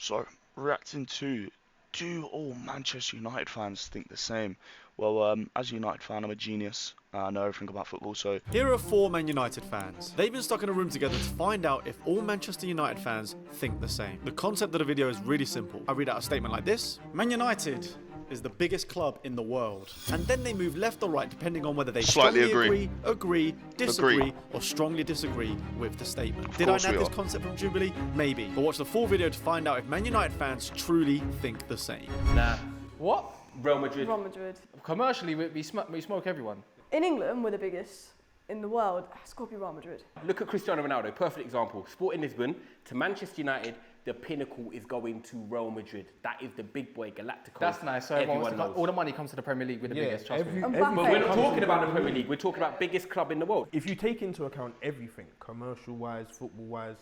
So, reacting to, do all Manchester United fans think the same? Well, as a United fan, I'm a genius. I know everything about football, so... Here are 4 Man United fans. They've been stuck in a room together to find out if all Manchester United fans think the same. The concept of the video is really simple. I read out a statement like this. Man United is the biggest club in the world. And then they move left or right depending on whether they Slightly strongly agree, disagree, or strongly disagree with the statement. Did I nab this concept from Jubilee? Maybe. But watch the full video to find out if Man United fans truly think the same. Nah. What? Real Madrid. Real Madrid. Commercially, we smoke everyone. In England, we're the biggest. In the world, it's got to be Real Madrid. Look at Cristiano Ronaldo, perfect example. Sporting Lisbon to Manchester United, the pinnacle is going to Real Madrid. That is the big boy Galacticos. That's nice. So everyone knows. All the money comes to the Premier League with the biggest, trust me. But we're not talking about the Premier League, we're talking about biggest club in the world. If you take into account everything, commercial-wise, football-wise,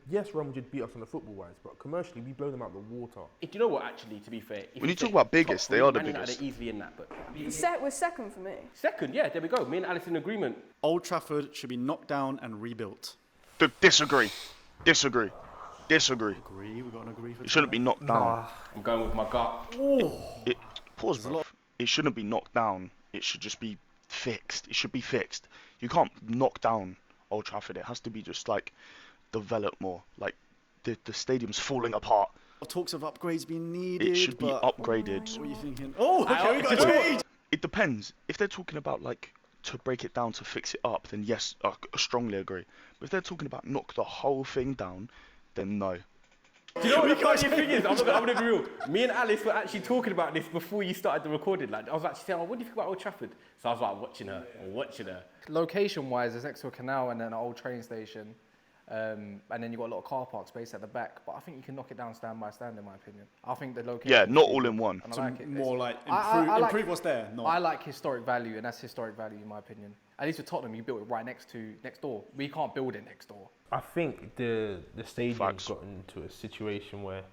yes, Real Madrid beat us on the football-wise, but commercially, we blow them out the water. Do you know what, actually, to be fair? When you talk about biggest, they are the biggest. They're easily in that, but... We're second for me. Second, yeah, there we go. Me and Alice in agreement. Old Trafford should be knocked down and rebuilt. Disagree. Disagree. Agree, we got an agree for It shouldn't be knocked down. I'm going with my gut. Pause, bro. It shouldn't be knocked down. It should just be fixed. It should be fixed. You can't knock down Old Trafford. It has to be just like developed more. Like the stadium's falling apart. Talks of upgrades being needed. It should be upgraded. What are you thinking? Oh, okay, we got a trade. It depends. If they're talking about like to break it down to fix it up, then yes, I strongly agree. But if they're talking about knock the whole thing down, then no. Do you know what the funny thing is? I'm gonna be real. Me and Alice were actually talking about this before you started the recording. Like I was actually saying, what do you think about Old Trafford? So I was like watching her. Location-wise, there's next to a canal and then an old train station. And then you've got a lot of car park space at the back. But I think you can knock it down stand by stand, in my opinion. I think the location... Yeah, not all in one. And I like it. More like improve what's there. I like historic value, and that's historic value, in my opinion. At least with Tottenham, you built it right next door. We can't build it next door. I think the stadium's gotten to a situation where,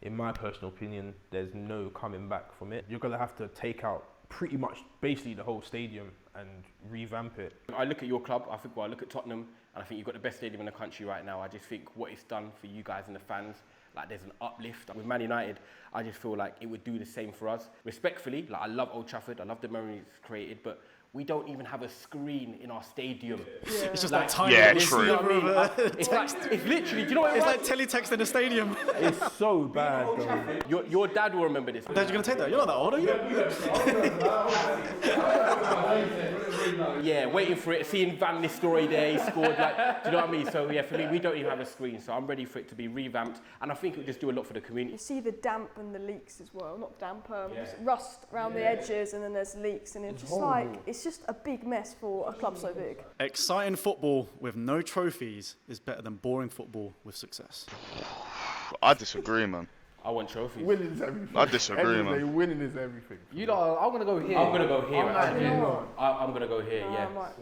in my personal opinion, there's no coming back from it. You're going to have to take out pretty much basically the whole stadium and revamp it. I look at your club, I look at Tottenham, and I think you've got the best stadium in the country right now. I just think what it's done for you guys and the fans, like there's an uplift. With Man United, I just feel like it would do the same for us. Respectfully, like I love Old Trafford, I love the memories created, but we don't even have a screen in our stadium. Yeah. It's just like, like tiny. Yeah, little true. You know what I mean? text. It's literally, do you know what It's like teletext in a stadium. It's so bad, though. Your dad will remember this. Dad, you're going to take that? You're not that old, are you? Yeah, waiting for it, seeing Van Nistelrooy there, he scored, like, do you know what I mean? So yeah, for me, we don't even have a screen, so I'm ready for it to be revamped, and I think it would just do a lot for the community. You see the damp and the leaks as well. Not damp, rust around the edges, and then there's leaks, and it's just horrible. like, it's just a big mess for a club so big. Exciting football with no trophies is better than boring football with success. I disagree, man. I want trophies. Winning is everything. I disagree, man. Winning is everything. You know, I'm gonna go here. I'm gonna go here, actually. No. I'm gonna go here, yeah. Right.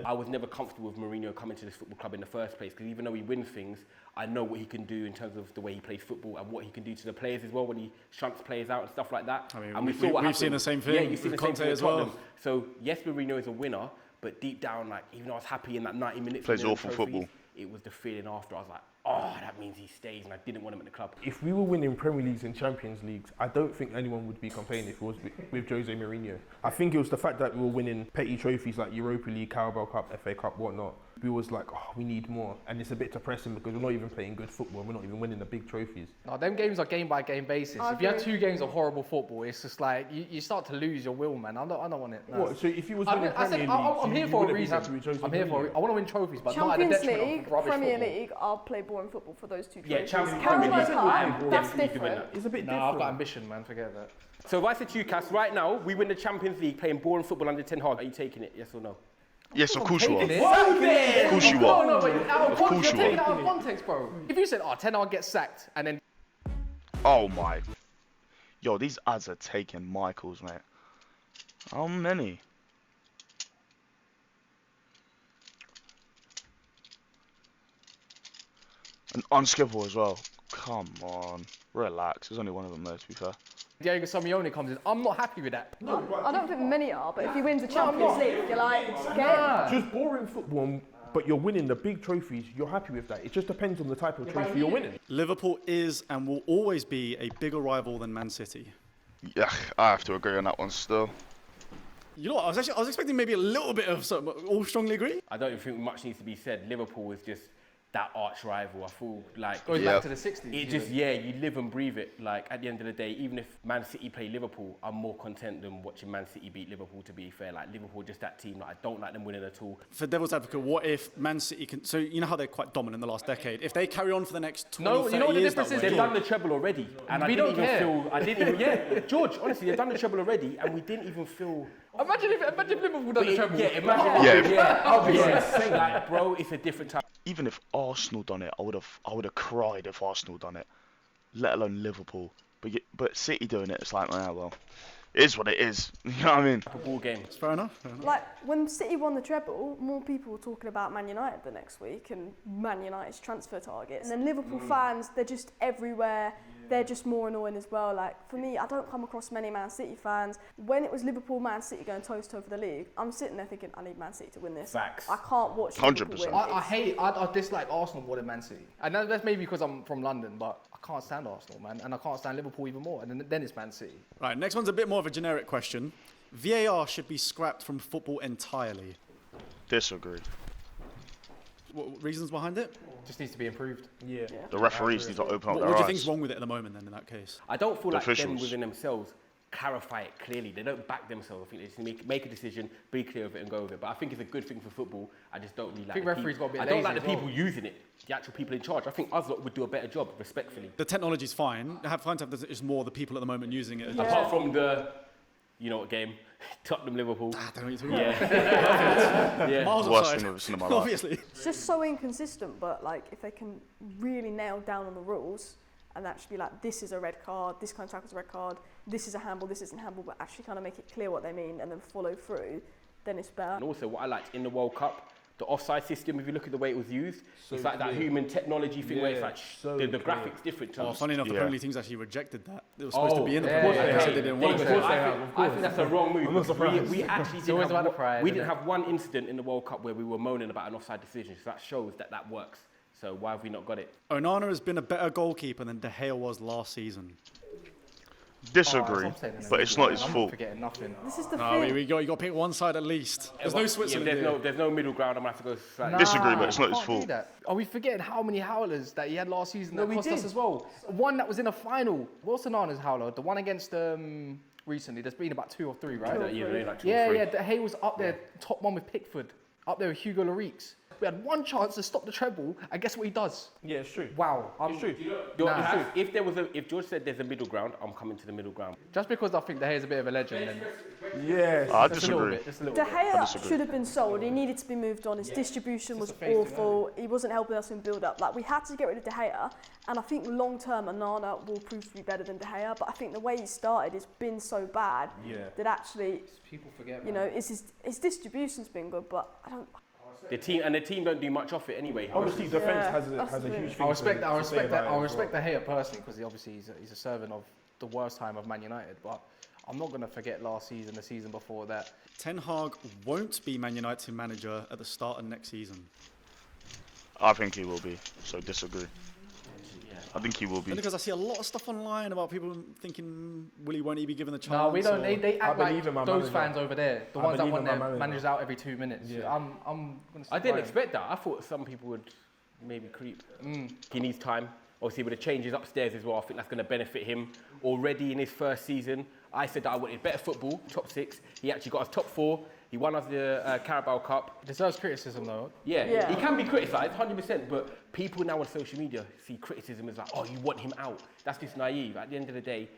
I was never comfortable with Mourinho coming to this football club in the first place, because even though he wins things, I know what he can do in terms of the way he plays football and what he can do to the players as well when he shunts players out and stuff like that. I mean, and we've seen the same thing yeah, you've seen with the same Conte thing as with well. Tottenham. So yes, Mourinho is a winner, but deep down, like even though I was happy in that 90 minutes, Plays winning awful trophies, football. it was the feeling after. I was like, oh, that means he stays, and I didn't want him at the club. If we were winning Premier Leagues and Champions Leagues, I don't think anyone would be complaining if it was with Jose Mourinho. I think it was the fact that we were winning petty trophies like Europa League, Carabao Cup, FA Cup, whatnot. We was like, oh, we need more. And it's a bit depressing because we're not even playing good football and we're not even winning the big trophies. No, them games are game by game basis. I If you have agree. 2 games of horrible football, it's just like you start to lose your will, man. I don't want it. No. What? So if you was I winning mean, I said, Premier Leagues, I'm here you for a wouldn't be reason. happy with Jose I'm here for. Mourinho? I want to win trophies, but not at the Champions detriment League, of rubbish Premier football. League, I'll play boring football for those two Yeah, trophies. Champions Carabao League, Cup, that's definitely doing different. that. It's a bit Nah, different. I've got ambition, man. Forget that. So if I said to you, Cass, right now, we win the Champions League playing boring football under Ten Hag, are you taking it, yes or no? Yes, of course you are. Taking it. Of course you are. No, but out of Of course context, you you're taking are. it out of context, bro. If you said, oh, Ten Hag gets sacked, and then Oh my. Yo, these ads are taking Michaels, mate. How many? And unskippable as well. Come on. Relax. There's only one of them there, to be fair. Diego Simeone comes in, I'm not happy with that. I don't think many are, but if he wins the Champions League, you're like, okay. Just boring football and but you're winning the big trophies, you're happy with that. It just depends on the type of trophy you're winning. Liverpool is and will always be a bigger rival than Man City. Yeah, I have to agree on that one still. You know what? I was expecting maybe a little bit of something. All strongly agree. I don't even think much needs to be said. Liverpool is just that arch rival. I feel like Goes back to the 60s. it just you live and breathe it. Like at the end of the day, even if Man City play Liverpool, I'm more content than watching Man City beat Liverpool. To be fair, like Liverpool, just that team. Like I don't like them winning at all. For devil's advocate, what if Man City can? So you know how they're quite dominant in the last decade. If they carry on for the next 20, No, you know what the years difference that is? way, They've done the treble already, and I We didn't don't even care. feel. I didn't even. George, honestly, they've done the treble already, and we didn't even feel. Imagine if Liverpool done the treble. Yeah, imagine. Yeah. I'll be insane. Like, bro, it's a different type. Even if Arsenal done it, I would have cried if Arsenal done it, let alone Liverpool. But City doing it, it's like, well, it is what it is. You know what I mean? Ball game. It's fair enough. Fair enough. Like, when City won the treble, more people were talking about Man United the next week and Man United's transfer targets. And then Liverpool fans, they're just everywhere. They're just more annoying as well. Like, for me, I don't come across many Man City fans. When it was Liverpool, Man City going toe-to-toe for the league, I'm sitting there thinking, I need Man City to win this. Facts. I can't watch 100%. Liverpool win. I dislike Arsenal more than Man City. And that's maybe because I'm from London, but I can't stand Arsenal, man. And I can't stand Liverpool even more. And then it's Man City. Right, next one's a bit more of a generic question. VAR should be scrapped from football entirely. Disagree. What reasons behind it? Just needs to be improved. Yeah. The referees need to open up What their do you eyes. think's wrong with it at the moment then in that case? I don't feel The like them officials. within themselves clarify it clearly. They don't back themselves. I think they just make a decision, be clear of it, and go with it. But I think it's a good thing for football. I just don't really like. think the referees people. got a bit I don't lazy like the as well. people using it. The actual people in charge. I think us lot would do a better job, respectfully. The technology's fine. Fine to have it's more the people at the moment using it. Yeah. Apart from the, you know what game, Tottenham Liverpool. I don't know what you're talking about. Yeah, yeah. Miles Worst offside. thing I've ever seen in my life. Obviously. It's just so inconsistent, but like if they can really nail down on the rules and actually be like, this is a red card, this kind of tackle's a red card, this is a handball, this isn't handball, but actually kind of make it clear what they mean and then follow through, then it's better. And also, what I liked in the World Cup, the offside system, if you look at the way it was used, So it's like that clear. human technology thing where it's Yeah, like so the clear. graphics different to Oh, us. funny enough, the Yeah. Premier League teams actually rejected that. It was supposed to be in the yeah, Premier League. yeah, They said yeah. they didn't They- want because it. I think that's a wrong move. I'm not surprised. We actually It's always didn't about the pride, we isn't didn't it? have one incident in the World Cup where we were moaning about an offside decision. So that shows that that works. So why have we not got it? Onana has been a better goalkeeper than De Gea was last season. Disagree, but it's not his I'm fault. not forgetting nothing. This is the No, thing. you got to pick one side at least. There's no Switzerland here. There's no middle ground. I'm gonna have to go slightly. Disagree, but it's not his Can't do fault. that. Are we forgetting how many howlers that he had last season that we cost us did. as well? One that was in a final. What's Onana's howler? The one against recently. There's been about 2 or 3, right? Like two or Yeah, three. yeah. De Gea was up there, top one with Pickford, up there with Hugo Lloris. We had one chance to stop the treble, and guess what he does? Yeah, it's true. Wow. It's true. If George said there's a middle ground, I'm coming to the middle ground. Just because I think De Gea's a bit of a legend, then Yes. I just a little disagree. bit, just a little De bit. Gea disagree. should have been sold. He needed to be moved on. His distribution was Just a face to awful. He wasn't helping us in build-up. Like, we had to get rid of De Gea, and I think long-term Onana will prove to be better than De Gea. But I think the way he started has been so bad Yeah. that actually, People forget. you know, his distribution's been good, but I don't. The team don't do much off it anyway. Obviously, defense Yeah, has that's a the huge thing. thing. I respect that. I to respect say that. about I it as respect well. De Gea personally because obviously he's a servant of the worst time of Man United. But I'm not gonna forget last season, the season before that. Ten Hag won't be Man United manager at the start of next season. I think he will be, so disagree. I think he will be. Only because I see a lot of stuff online about people thinking, won't he be given the chance? No, we don't. or- They I act like believe in my those manager. fans over there, the I ones that believe want in my their manager. managers out every 2 minutes. Yeah. I'm gonna. I stick didn't by him. expect that. I thought some people would maybe creep. He needs time. Obviously, with the changes upstairs as well, I think that's going to benefit him. Already in his first season, I said that I wanted better football, top 6. He actually got us top 4. He won us the Carabao Cup. Deserves criticism though. Yeah, he can be criticised, 100%, but people now on social media see criticism as like, oh, you want him out. That's just naive. At the end of the day,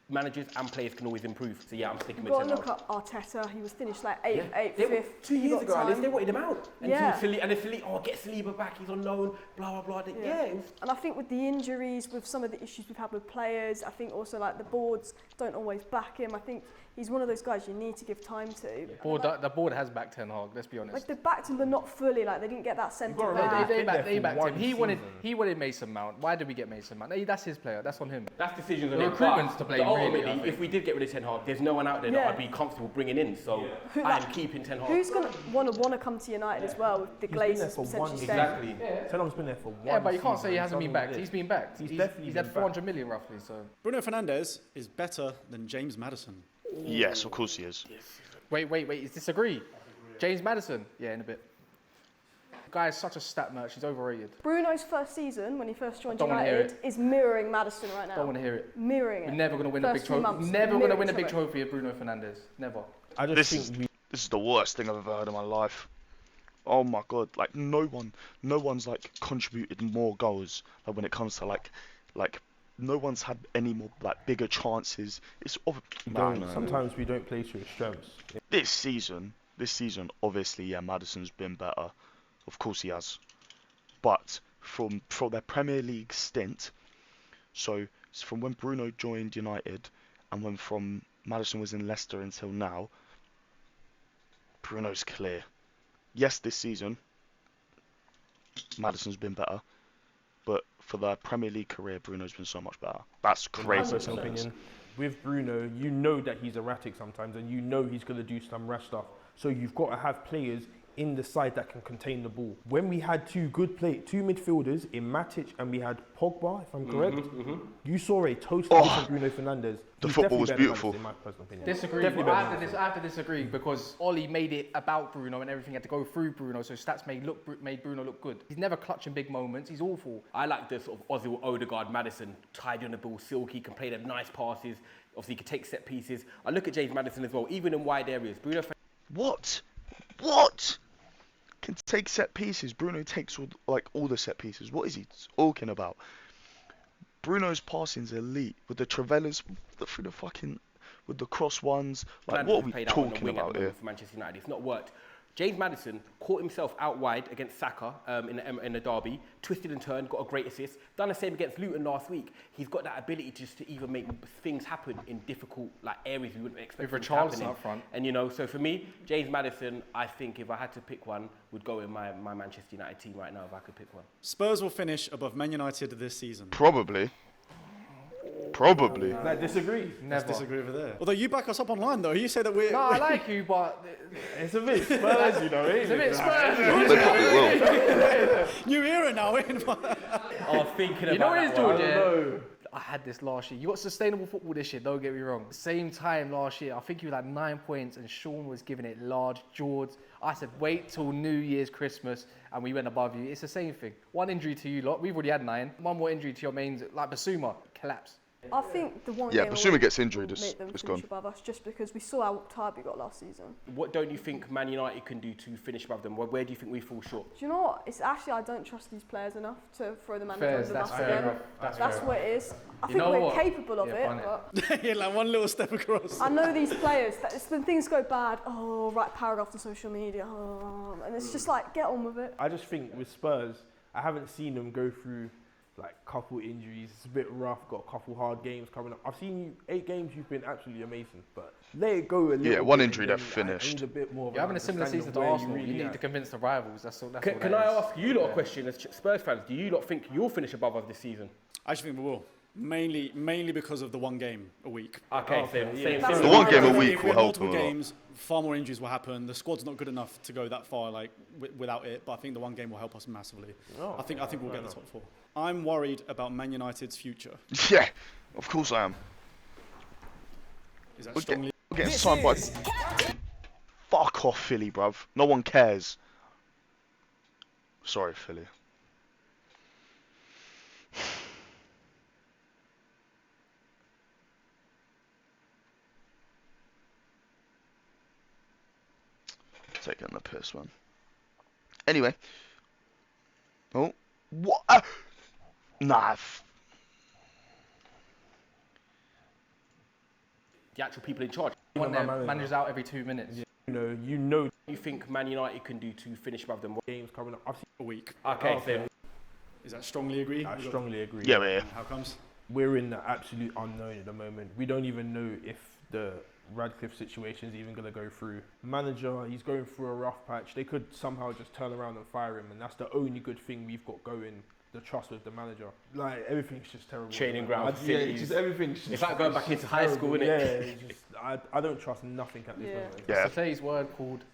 managers and players can always improve. So yeah, I'm sticking You've with got to 10 look now. up Arteta. He was finished like 8th, 8th, They were- 5th. 2 He years got ago, at least, time. they wanted him out. And Yeah. Saliba, oh, get Saliba back, he's on loan, blah, blah, blah. Yeah, it was, And I think with the injuries, with some of the issues we've had with players, I think also like the boards don't always back him. I think he's one of those guys you need to give time to. The board has backed Ten Hag. Let's be honest. Like they backed him, but not fully. Like they didn't get that centre gotta back. remember, They been there backed for him. one He wanted Mason Mount. Why did we get Mason Mount? That's his player. That's on him. that's decisions on The him. recruitment's But to blame, the ultimately, if we did get rid of Ten Hag, there's no one out there that I'd be comfortable bringing in. So I'm keeping Ten Hag. Who's going to want to come to United as well with the Glazers potentially staying? Exactly. Ten Hag's been there for one. Yeah, but you can't say he season, hasn't been backed. this. He's been backed. He's He's definitely had been 400 million roughly. So Bruno Fernandes is better than James Maddison. Yes, of course he is. wait. You disagree? James Maddison? Yeah, in a bit. Guy is such a stat merch. He's overrated. Bruno's first season, when he first joined Don't wanna hear United, is mirroring Maddison right now. Don't want to hear it. Mirroring it. We're never going to win a big First few trophy. months, Never going to win a mirroring big each other. trophy of Bruno Fernandes. Never. I just This think is the worst thing I've ever heard in my life. Oh my god! Like no one's like contributed more goals. Like when it comes to like no one's had any more like bigger chances. It's sometimes we don't play to his strengths. This season, obviously, yeah, Maddison's been better. Of course he has. But from their Premier League stint, so it's from when Bruno joined United and from Maddison was in Leicester until now, Bruno's clear. Yes, this season, Maddison's been better. But for their Premier League career, Bruno's been so much better. That's crazy. In my personal opinion, with Bruno, you know that he's erratic sometimes, and you know he's going to do some rash stuff. So you've got to have players in the side that can contain the ball. When we had two midfielders in Matic and we had Pogba, if I'm correct, you saw a totally different Bruno Fernandes. The He's football definitely was better than beautiful. Maddison, in my personal opinion. Disagree. Definitely But better than I have to disagree because Ollie made it about Bruno and everything had to go through Bruno, so stats made Bruno look good. He's never clutching big moments. He's awful. I like the sort of Ozil, Odegaard, Maddison, tidy on the ball, silky, can play them nice passes. Obviously, he can take set pieces. I look at James Maddison as well, even in wide areas. Bruno What? Can take set pieces. Bruno takes all the set pieces. What is he talking about? Bruno's passing's elite with the Travellas through the fucking with the cross ones. Like what are we played out on the talking wing at about the here? moment for Manchester United. It's not worked. James Maddison caught himself out wide against Saka in the derby, twisted and turned, got a great assist. Done the same against Luton last week. He's got that ability just to even make things happen in difficult areas we wouldn't expect. With them to happen Richarlison in. up front. And so for me, James Maddison, I think if I had to pick one, would go in my Manchester United team right now if I could pick one. Spurs will finish above Man United this season. Probably. I disagree. Let's Never. disagree over there. Although you back us up online though, you say that we're... No, I like you, but It's a bit Spurs, you know. it's a bit Spurs. They probably will. New era now. I was thinking about You know what it is, that one. George? I had this last year. You got sustainable football this year, don't get me wrong. Same time last year, I think you had 9 points and Sean was giving it large. George, I said, wait till New Year's, Christmas, and we went above you. It's the same thing. One injury to you lot. We've already had 9. One more injury to your mains, like Basuma, collapse. I think the one Yeah, game Basuma away gets injured, will it's make them gone. finish above us just because we saw how tired we got last season. What don't you think Man United can do to finish above them? Where do you think we fall short? Do you know what? It's actually I don't trust these players enough to throw the manager Fairs, under the that's bus fair again. enough. That's That's fair what it is. I You think know we're what? capable of Yeah, it, fun it. but yeah, like one little step across. I know these players. When things go bad, write paragraphs on social media, and it's just like get on with it. I just think with Spurs, I haven't seen them go through like couple injuries. It's a bit rough. Got a couple hard games coming up. I've seen you 8 games. You've been absolutely amazing, but let it go a little. Yeah, one bit injury, and they're then I finished. need a bit more. Of You're an having a similar understanding season of to where Arsenal. You really need at. to convince the rivals. That's all. Can I ask you lot a question as Spurs fans? Do you lot think you'll finish above us this season? I actually think we will. Mainly because of the one game a week. Okay, same. That's The one game a If week we will have help a multiple lot. games, far more injuries will happen. The squad's not good enough to go that far, without it. But I think the one game will help us massively. I think we'll get the top 4. I'm worried about Man United's future. Yeah, of course I am. Is that We're strongly? getting signed by. Fuck off, Philly, bruv. No one cares. Sorry, Philly. Taking the piss, man. Anyway. Oh, what? Nah. The actual people in charge. When their manager. manager's out every 2 minutes. You know What do you think Man United can do to finish above them? games coming up. I've seen. A week. Okay, same. Is that strongly agree? I strongly agree. Yeah, yeah. How comes? We're in the absolute unknown at the moment. We don't even know if the Radcliffe situation is even going to go through. Manager, he's going through a rough patch. They could somehow just turn around and fire him, and that's the only good thing we've got going the trust with the manager. Like everything's just terrible. Training ground, Yeah, facilities. just everything's just. It's like going back into high school, innit? Yeah, it's just, I don't trust nothing at this Yeah. moment. Yeah. It's a phase word called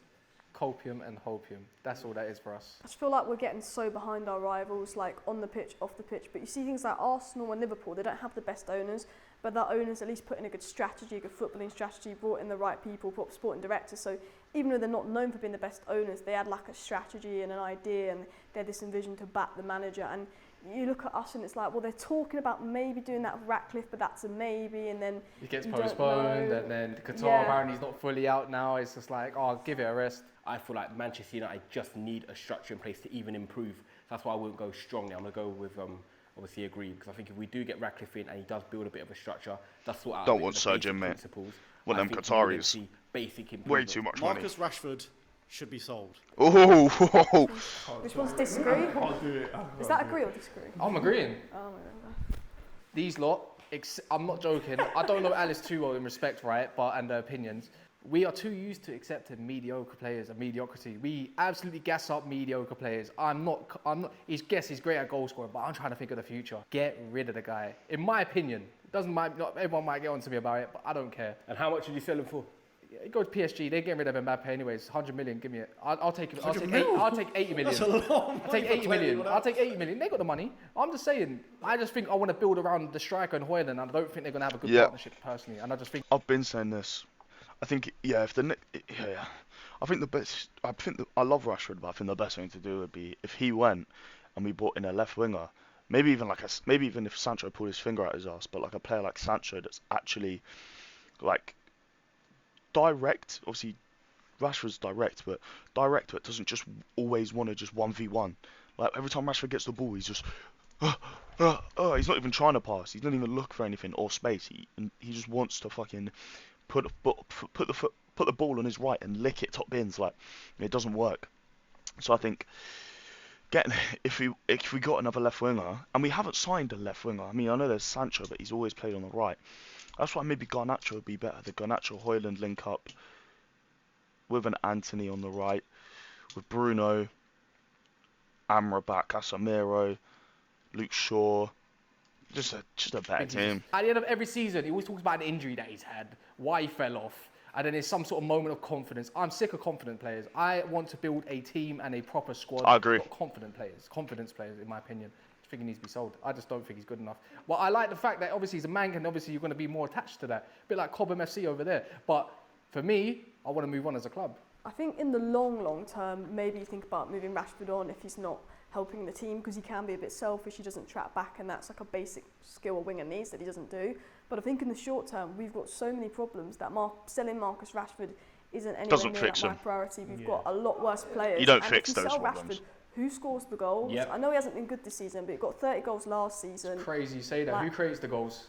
copium and hopium. That's all that is for us. I just feel like we're getting so behind our rivals, like on the pitch, off the pitch. But you see things like Arsenal and Liverpool, they don't have the best owners, but their owners at least put in a good strategy, a good footballing strategy, brought in the right people, brought sporting directors. So even though they're not known for being the best owners, they had like a strategy and an idea, and they had this envision to back the manager. And you look at us and it's like, well, they're talking about maybe doing that with Ratcliffe, but that's a maybe, and then It gets you don't postponed, know. and then Qatar Yeah. apparently is not fully out now. It's just like, oh, give it a rest. I feel like Manchester United just need a structure in place to even improve. That's why I wouldn't go strongly. I'm going to go with, obviously, agree. Because I think if we do get Ratcliffe in and he does build a bit of a structure, that's sort out Don't a bit want of the Sergio, basic mate. principles. One I of them think we will Qataris. see basic Way improvement. too much money. Marcus Rashford should be sold. Oh, Which one's disagree? Can't do it. Is that agree or disagree? I'm agreeing. Oh my god. These lot, I'm not joking. I don't know Alice too well in respect, right? And their opinions. We are too used to accepting mediocre players and mediocrity. We absolutely gas up mediocre players. I'm not. He's great at goal scoring, but I'm trying to think of the future. Get rid of the guy. In my opinion, not everyone might get on to me about it, but I don't care. And how much did you sell him for? It goes PSG. They're getting rid of Mbappe anyways. 100 million. Give me it. I'll take it. I'll 100 take, mil? I'll take 80 million. That's a lot of I'll money take for 80 playing million. with I'll take 80 million. They got the money. I'm just saying. I just think I want to build around the striker and Højlund, and I don't think they're going to have a good Yeah. partnership personally. And I just think I've been saying this. I think, yeah, if the yeah, I think the best. I love Rashford, but I think the best thing to do would be if he went and we brought in a left winger, maybe even if Sancho pulled his finger out his ass, but like a player like Sancho that's actually like direct. Obviously, Rashford's direct, but doesn't just always want to just 1v1. Like every time Rashford gets the ball, he's just. He's not even trying to pass. He doesn't even look for anything or space. He just wants to fucking put the ball on his right and lick it top bins. Like it doesn't work. So I think if we got another left winger, and we haven't signed a left winger. I mean, I know there's Sancho, but he's always played on the right. That's why maybe Garnacho would be better. The Garnacho Højlund link up with an Anthony on the right, with Bruno, Amrabat, Casemiro, Luke Shaw. Just a better team. at the end of every season, he always talks about an injury that he's had, why he fell off, and then there's some sort of moment of confidence. I'm sick of confident players. I want to build a team and a proper squad. I agree. Not confidence players, in my opinion. I think he needs to be sold. I just don't think he's good enough. But I like the fact that obviously he's a man, and obviously you're going to be more attached to that. A bit like Cobham FC over there. But for me, I want to move on as a club. I think in the long term, maybe you think about moving Rashford on if he's not helping the team, because he can be a bit selfish. He doesn't track back, and that's like a basic skill a winger needs that he doesn't do. But I think in the short term, we've got so many problems that selling Marcus Rashford isn't anywhere Doesn't near fix my them. priority. We've got a lot worse players. You don't and fix if you those sell problems. Rashford, who scores the goals? Yep. I know he hasn't been good this season, but he got 30 goals last season. Crazy you say that. Like- Who creates the goals?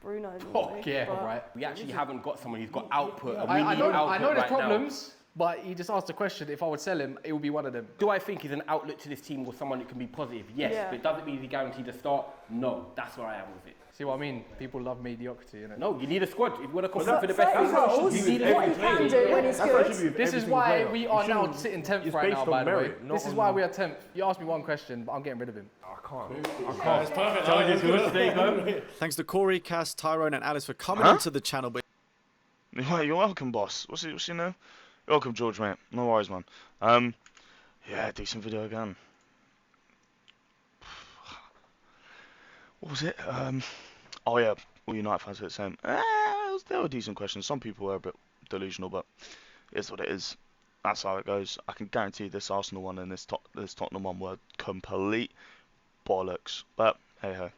Bruno. Oh, normally, yeah, but right. We actually haven't got someone who's got output. And we I need know output there's right now. problems, but he just asked the question, if I would sell him, it would be one of them. Do I think he's an outlet to this team or someone that can be positive? Yes, Yeah. but it doesn't mean he's guaranteed to start. No, that's where I am with it. See what I mean? People love mediocrity, innit? No, you need a squad. If you want to compete for the best 30 players, goals, you need what he can do when he's That's what it should be good. with This every is single why player. we You are now shouldn't- sitting 10th it's right based now, on by the way. merit, not This is on- why we are 10th. You asked me one question, but I'm getting rid of him. I can't. It's perfect. There you go. Thanks to Corey, Cass, Tyrone, and Alice for coming onto the channel. But You're welcome, boss. What's your name? You're welcome, George, mate. No worries, man. Yeah, decent video again. What was it? Oh yeah, all United fans are the same. They were decent questions. Some people were a bit delusional, but it's what it is. That's how it goes. I can guarantee this Arsenal one and this Tottenham one were complete bollocks. But hey ho.